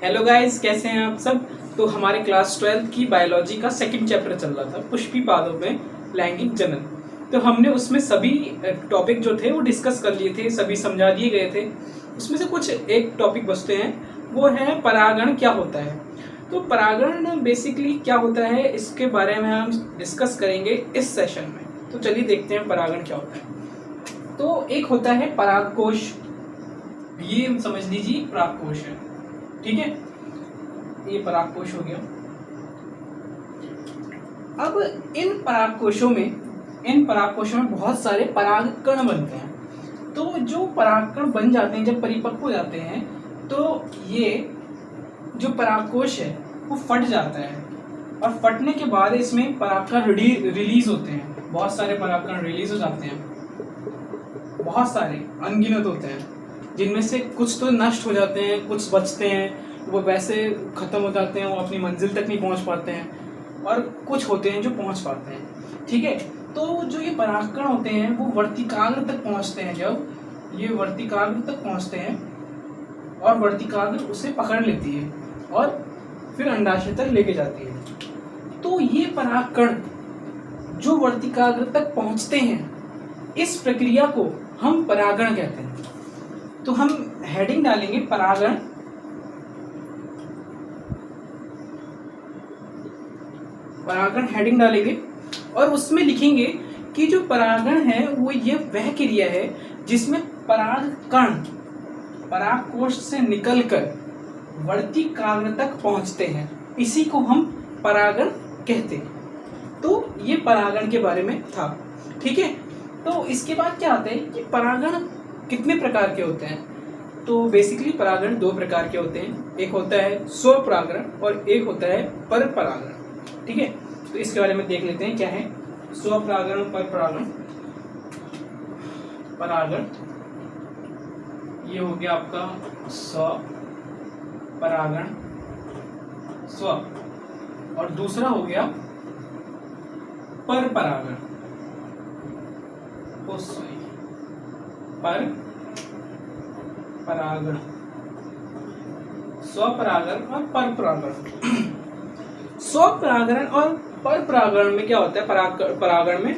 Hello guys, कैसे हैं आप सब। तो हमारे क्लास 12 की बायोलॉजी का सेकंड चैप्टर चल रहा था, पुष्पी पादों में लैंगिक जनन। तो हमने उसमें सभी टॉपिक जो थे वो डिस्कस कर लिए थे, सभी समझा दिए गए थे। उसमें से कुछ एक टॉपिक बचते हैं, वो है परागण क्या होता है। तो परागण बेसिकली क्या होता है, इसके बारे में हम डिस्कस करेंगे इस सेशन में। तो चलिए देखते हैं परागण क्या होता है। तो एक होता है परागकोश, ये समझ लीजिए परागकोश है, ठीक है। ये परागकोश हो गया। अब इन परागकोशों में बहुत सारे परागकण बनते हैं। तो जो परागकण बन जाते हैं, जब परिपक्व हो जाते हैं, तो ये जो परागकोश है वो फट जाता है, और फटने के बाद इसमें परागकण रिलीज होते हैं। बहुत सारे परागकण रिलीज हो जाते हैं, बहुत सारे अनगिनत होते हैं, जिनमें से कुछ तो नष्ट हो जाते हैं, कुछ बचते हैं, वो वैसे खत्म हो जाते हैं, वो अपनी मंजिल तक नहीं पहुंच पाते हैं, और कुछ होते हैं जो पहुंच पाते हैं, ठीक है। तो जो ये परागकण होते हैं वो वर्तिकाग्र तक पहुंचते हैं। जब ये वर्तिकाग्र तक पहुंचते हैं और वर्तिकाग्र उसे पकड़ लेती है और फिर अंडाशय तक लेके जाती है। तो ये परागकण जो वर्तिकाग्र तक पहुंचते हैं, इस प्रक्रिया को हम परागण कहते हैं। तो हम हेडिंग डालेंगे परागण, हेडिंग डालेंगे, और उसमें लिखेंगे कि जो परागण है वो ये वह क्रिया है जिसमें परागकण परागकोश से निकलकर वर्तिकाग्र तक पहुंचते हैं। इसी को हम परागण कहते हैं। तो ये परागण के बारे में था, ठीक है। तो इसके बाद क्या आता है कि परागण कितने प्रकार के होते हैं। तो बेसिकली परागण दो प्रकार के होते हैं, एक होता है स्वपरागण और एक होता है परपरागण, ठीक है। तो इसके बारे में देख लेते हैं क्या है स्वपरागण और परपरागण। परागण ये हो गया आपका स्वपरागण, स्व, और दूसरा हो गया परपरागण, परपरागण, स्वपरागण और परपरागण। स्वपरागण और परपरागण में क्या होता है, परागण में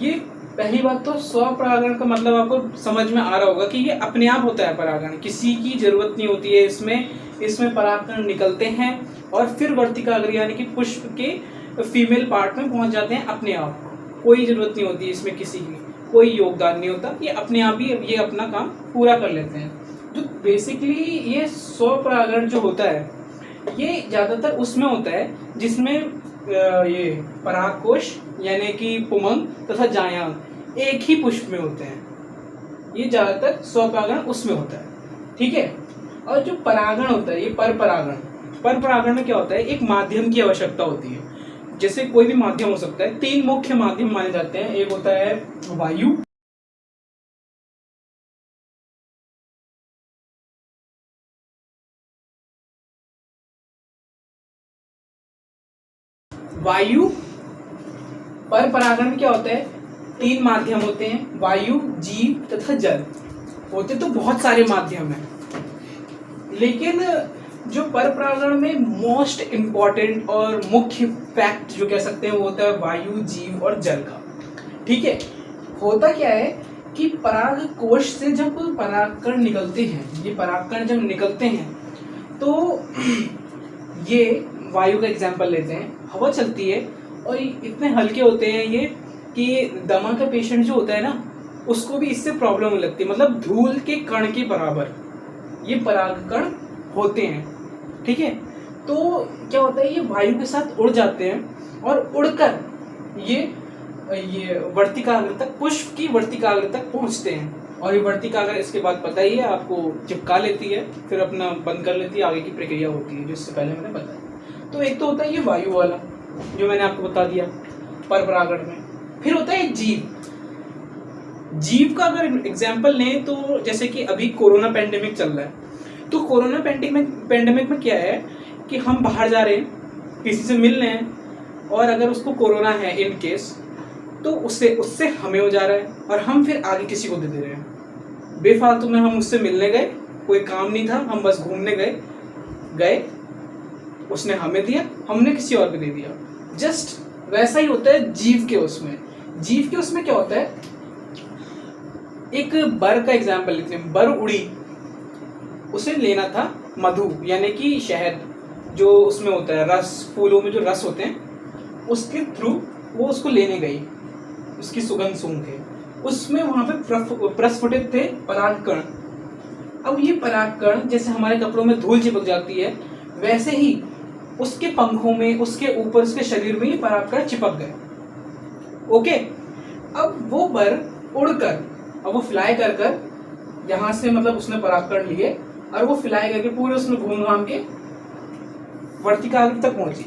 ये पहली बात तो स्वपरागण का मतलब आपको समझ में आ रहा होगा कि ये अपने आप होता है परागण, किसी की जरूरत नहीं होती है इसमें परागकण निकलते हैं और फिर वर्तिकाग्र यानी कि पुष्प के फीमेल पार्ट में पहुंच जाते हैं अपने आप। कोई जरूरत नहीं होती इसमें, किसी की कोई योगदान नहीं होता, ये अपने आप ही ये अपना काम पूरा कर लेते हैं। जो बेसिकली ये स्वपरागण जो होता है ये ज्यादातर उसमें होता है जिसमें ये परागकोश यानी कि पुमंग तथा जायांग एक ही पुष्प में होते हैं। ये ज्यादातर स्वपरागण उसमें होता है, ठीक है। और जो परागण होता है ये परपरागण में क्या होता है, एक माध्यम की आवश्यकता होती है। जैसे कोई भी माध्यम हो सकता है, तीन मुख्य माध्यम माने जाते हैं। एक होता है वायु, परपरागण में क्या होता है, तीन माध्यम होते हैं, वायु, जीव तथा जल। होते तो बहुत सारे माध्यम हैं, लेकिन जो परपरागण में मोस्ट इम्पॉर्टेंट और मुख्य फैक्ट जो कह सकते हैं वो होता है वायु, जीव और जल का, ठीक है। होता क्या है कि परागकोश से जब परागकण निकलते हैं, ये परागकण जब निकलते हैं तो ये वायु का एग्जाम्पल लेते हैं, हवा चलती है और इतने हल्के होते हैं ये कि दमा का पेशेंट जो होता है ना, उसको भी इससे प्रॉब्लम होने लगती है। मतलब धूल के कण के बराबर ये परागकण होते हैं, ठीक है। तो क्या होता है, ये वायु के साथ उड़ जाते हैं और उड़कर ये वर्तिकाग्र तक, पुष्प की वर्तिकाग्र तक पहुंचते हैं। और ये वर्तिकाग्र इसके बाद पता ही है आपको, चिपका लेती है, फिर अपना बंद कर लेती है, आगे की प्रक्रिया होती है जिससे पहले मैंने बताया। तो एक तो होता है ये वायु वाला जो मैंने आपको बता दिया परपरागण में। फिर होता है जीव का अगर एग्जाम्पल लें तो जैसे कि अभी कोरोना पैंडेमिक चल रहा है, तो कोरोना पैंडेमिक में क्या है कि हम बाहर जा रहे हैं, किसी से मिल रहे हैं, और अगर उसको कोरोना है इन केस, तो उससे हमें हो जा रहा है और हम फिर आगे किसी को दे रहे हैं। बेफालतू में हम उससे मिलने गए, कोई काम नहीं था, हम बस घूमने गए, गए, उसने हमें दिया, हमने किसी और को दे दिया। जस्ट वैसा ही होता है जीव के उसमें। जीव के उसमें क्या होता है, एक बर का एग्जाम्पल लेते हैं। बर उड़ी, उसे लेना था मधु यानी कि शहद, जो उसमें होता है रस, फूलों में जो रस होते हैं उसके थ्रू वो उसको लेने गई, उसकी सुगंध सूंघ के। उसमें वहां पे प्रस्फुटित थे परागकण। अब ये परागकण जैसे हमारे कपड़ों में धूल चिपक जाती है, वैसे ही उसके पंखों में, उसके ऊपर, उसके शरीर में ये परागकण चिपक गए। ओके, अब वो बर उड़कर, अब वो फ्लाई कर कर यहाँ से, मतलब उसने परागकण लिए और वो फ्लाई करके पूरे उसमें घूम घाम के वर्तिकाग्र तक पहुंची,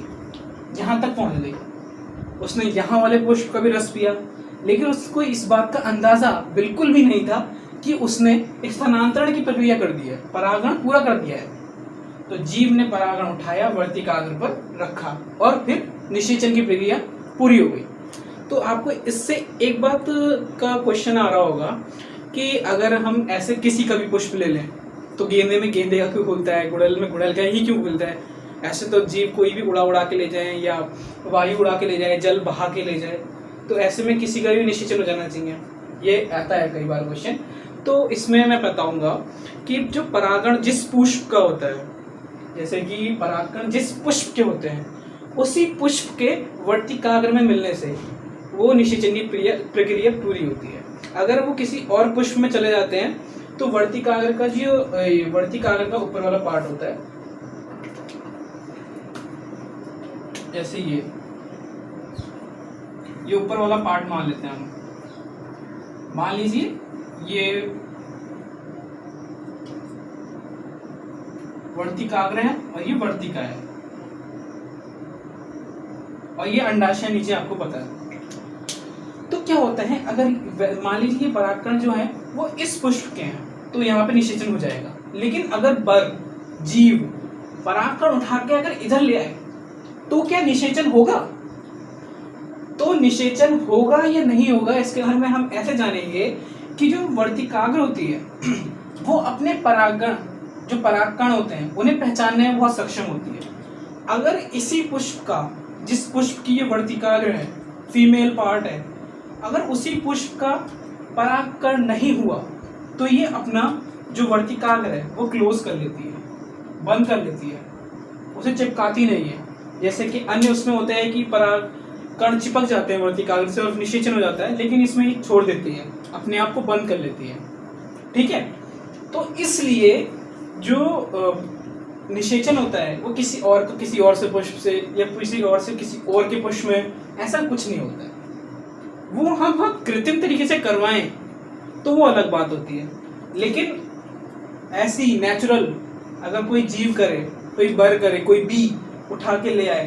जहां तक पहुंच गई। उसने यहाँ वाले पुष्प का भी रस पिया, लेकिन उसको इस बात का अंदाजा बिल्कुल भी नहीं था कि उसने एक स्थानांतरण की प्रक्रिया कर दी है, परागण पूरा कर दिया है। तो जीव ने परागण उठाया, वर्तिकाग्र पर रखा और फिर निषेचन की प्रक्रिया पूरी हो गई। तो आपको इससे एक बात का क्वेश्चन आ रहा होगा कि अगर हम ऐसे किसी का भी पुष्प ले लें तो गेंदे में गेंदे का क्यों खुलता है, गुड़हल में गुड़हल का ही क्यों खुलता है? ऐसे तो जीव कोई भी उड़ा के ले जाए या वायु उड़ा के ले जाए, जल बहा के ले जाए, तो ऐसे में किसी का भी निषेचन हो जाना चाहिए। ये आता है कई बार क्वेश्चन। तो इसमें मैं बताऊंगा कि जो परागण जिस पुष्प का होता है, जैसे कि परागकण जिस पुष्प के होते हैं, उसी पुष्प के वर्तिकाग्र में मिलने से वो निषेचन की प्रक्रिया पूरी होती है। अगर वो किसी और पुष्प में चले जाते हैं तो वर्तिकाग्र का जो वर्तिकाग्र का ऊपर वाला पार्ट होता है, जैसे ये ऊपर वाला पार्ट मान लेते हैं हम। मान लीजिए ये वर्तिकाग्र है और ये वर्तिका है और ये अंडाशय नीचे आपको पता है। तो क्या होता है, अगर मान लीजिए ये परागकण जो है वो इस पुष्प के हैं तो यहाँ पे निषेचन हो जाएगा। लेकिन अगर बर जीव परागकण उठा के अगर इधर ले आए तो क्या निषेचन होगा? तो निषेचन होगा या नहीं होगा, इसके बारे में हम ऐसे जानेंगे कि जो वर्तिकाग्र होती है वो अपने परागण, जो परागकण होते हैं, उन्हें पहचानने में बहुत सक्षम होती है। अगर इसी पुष्प का, जिस पुष्प की ये वर्तिकाग्र है, फीमेल पार्ट है, अगर उसी पुष्प का परागकण नहीं हुआ तो ये अपना जो वर्तिकाग्र है वो क्लोज कर लेती है, बंद कर लेती है, उसे चिपकाती नहीं है। जैसे कि अन्य उसमें होता है कि परागकण चिपक जाते हैं वर्तिकाग्र से और निषेचन हो जाता है, लेकिन इसमें ये छोड़ देती है, अपने आप को बंद कर लेती है। ठीक है, तो इसलिए जो निषेचन होता है वो किसी और से पुष्प से या किसी और के पुष्प में ऐसा कुछ नहीं होता है। वो हम कृत्रिम तरीके से करवाएं तो वो अलग बात होती है, लेकिन ऐसी नेचुरल अगर कोई जीव करे, कोई बर करे, कोई बी उठा के ले आए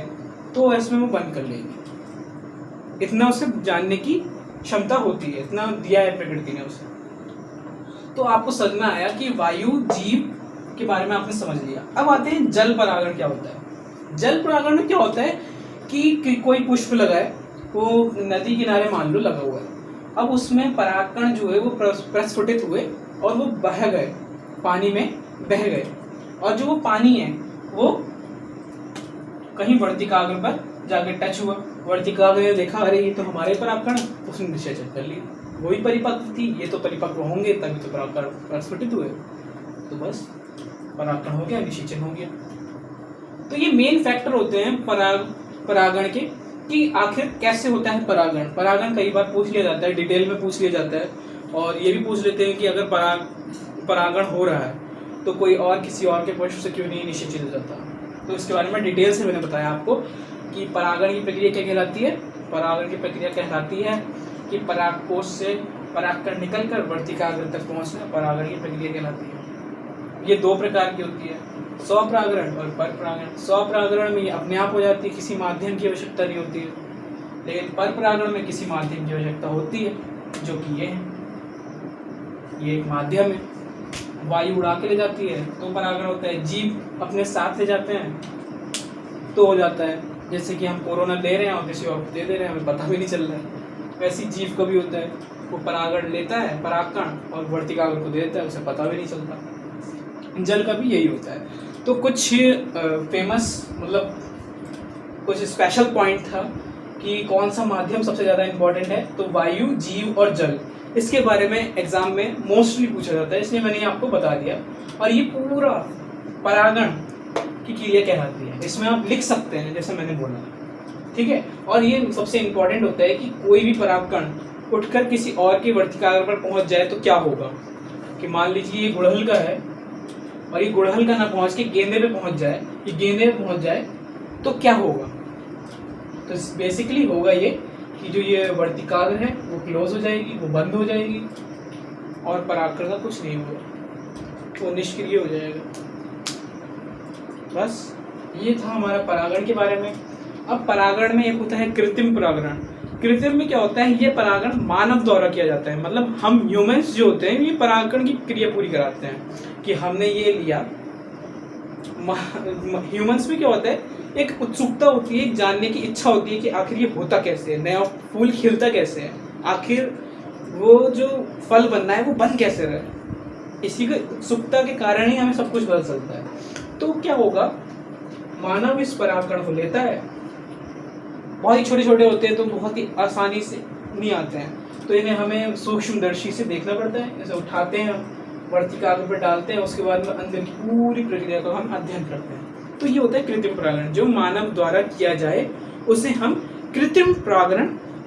तो इसमें वो बंद कर लेगी। इतना उसे जानने की क्षमता होती है, इतना दिया है प्रकृति ने उसे। तो आपको समझ में आया कि वायु जीव के बारे में आपने समझ लिया। अब आते हैं जल परागण क्या होता है। जल परागण में क्या होता है कि कोई पुष्प लगाए, वो नदी किनारे मान लो लगा हुआ है, अब उसमें परागकण जो है वो प्रस्फुटित हुए और वो बह गए, पानी में बह गए, और जो वो पानी है वो कहीं वर्तिकाग्र पर जाके टच हुआ, वर्तिकाग्र ने देखा अरे ये तो हमारे परागकण, उसने निषेचन कर लिया। वही परिपक्व थी, ये तो परिपक्व होंगे तभी तो परागकण प्रस्फुटित हुए, तो बस परागकण हो गया, निषेचन हो गया। तो ये मेन फैक्टर होते हैं परागण के कि आखिर कैसे होता है परागण। परागण कई बार पूछ लिया जाता है, डिटेल में पूछ लिया जाता है, और ये भी पूछ लेते हैं कि अगर परागण हो रहा है तो कोई और किसी और के पुष्प से क्यों नहीं निषेचित हो जाता। तो इसके बारे में डिटेल से मैंने बताया आपको कि परागण की प्रक्रिया क्या कहलाती है। परागण की प्रक्रिया कहलाती है कि परागकोश से परागकण निकलकर वर्तिकाग्र तक पहुंचना परागण की प्रक्रिया कहलाती है। ये दो प्रकार की होती है, स्वपरागण और परपरागण। स्वपरागण में ये अपने आप हो जाती है, किसी माध्यम की आवश्यकता नहीं होती है, लेकिन परपरागण में किसी माध्यम की आवश्यकता होती है, जो कि ये है, ये एक माध्यम है। वायु उड़ा के ले जाती है तो परागण होता है, जीव अपने साथ ले जाते हैं तो हो जाता है। जैसे कि हम कोरोना ले रहे हैं और किसी और को दे रहे हैं, हमें पता भी नहीं चल रहा है, वैसे जीव को भी होता है, वो परागण लेता है परागकण और वर्तिकाग्र को दे देता है, उसे पता भी नहीं चलता। जल का भी यही होता है। तो कुछ फेमस मतलब कुछ स्पेशल पॉइंट था कि कौन सा माध्यम सबसे ज़्यादा इम्पोर्टेंट है, तो वायु, जीव और जल, इसके बारे में एग्जाम में मोस्टली पूछा जाता है, इसलिए मैंने आपको बता दिया। और ये पूरा परागण की क्रिया कहलाती है, इसमें आप लिख सकते हैं जैसे मैंने बोला, ठीक है। और ये सबसे इम्पोर्टेंट होता है कि कोई भी परागकण उठकर किसी और के वर्तिकाग्र पर पहुंच जाए तो क्या होगा, कि मान लीजिए ये गुड़हल का है और ये गुड़हल का ना पहुंच के गेंदे पे पहुंच जाए, ये गेंदे पे पहुंच जाए तो क्या होगा। तो बेसिकली होगा ये कि जो ये वर्तिकाग्र है वो क्लोज हो जाएगी, वो बंद हो जाएगी और परागकण का कुछ नहीं होगा, वो निष्क्रिय हो जाएगा। बस ये था हमारा परागण के बारे में। अब परागण में एक होता है कृत्रिम परागण। कृत्रिम में क्या होता है, ये परागण मानव द्वारा किया जाता है, मतलब हम ह्यूमंस जो होते हैं ये परागण की क्रिया पूरी कराते हैं कि हमने ये लिया। ह्यूमंस में क्या होता है, एक उत्सुकता होती है, एक जानने की इच्छा होती है कि आखिर ये होता कैसे है, नया फूल खिलता कैसे है, आखिर वो जो फल बनना है वो बन कैसे रहा है। इसी के उत्सुकता के कारण ही हमें सब कुछ पता चलता है। तो क्या होगा, मानव इस परागकण को लेता है, बहुत ही छोटे छोटे होते हैं तो बहुत ही आसानी से नहीं आते हैं, तो इन्हें हमें सूक्ष्मदर्शी से देखना पड़ता है। इसे उठाते हैं, वर्तिकाग्र पर डालते हैं, उसके बाद में अंदर की पूरी प्रक्रिया का हम अध्ययन करते हैं। तो ये होता है कृत्रिम परागण, जो मानव द्वारा किया जाए उसे हम कृत्रिम परागण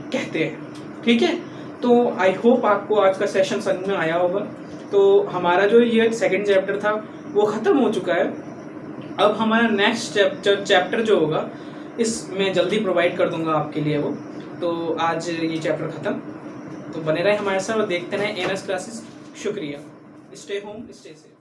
कहते हैं, ठीक है। तो आई होप आपको आज का सेशन समझ में आया होगा। तो हमारा जो ये सेकंड चैप्टर था वो ख़त्म हो चुका है। अब हमारा नेक्स्ट चैप्टर जो होगा इसमें जल्दी प्रोवाइड कर दूंगा आपके लिए वो। तो आज ये चैप्टर ख़त्म, तो बने रहे हमारे साथ और देखते रहें एनएस क्लासेस। शुक्रिया। Stay home, stay safe.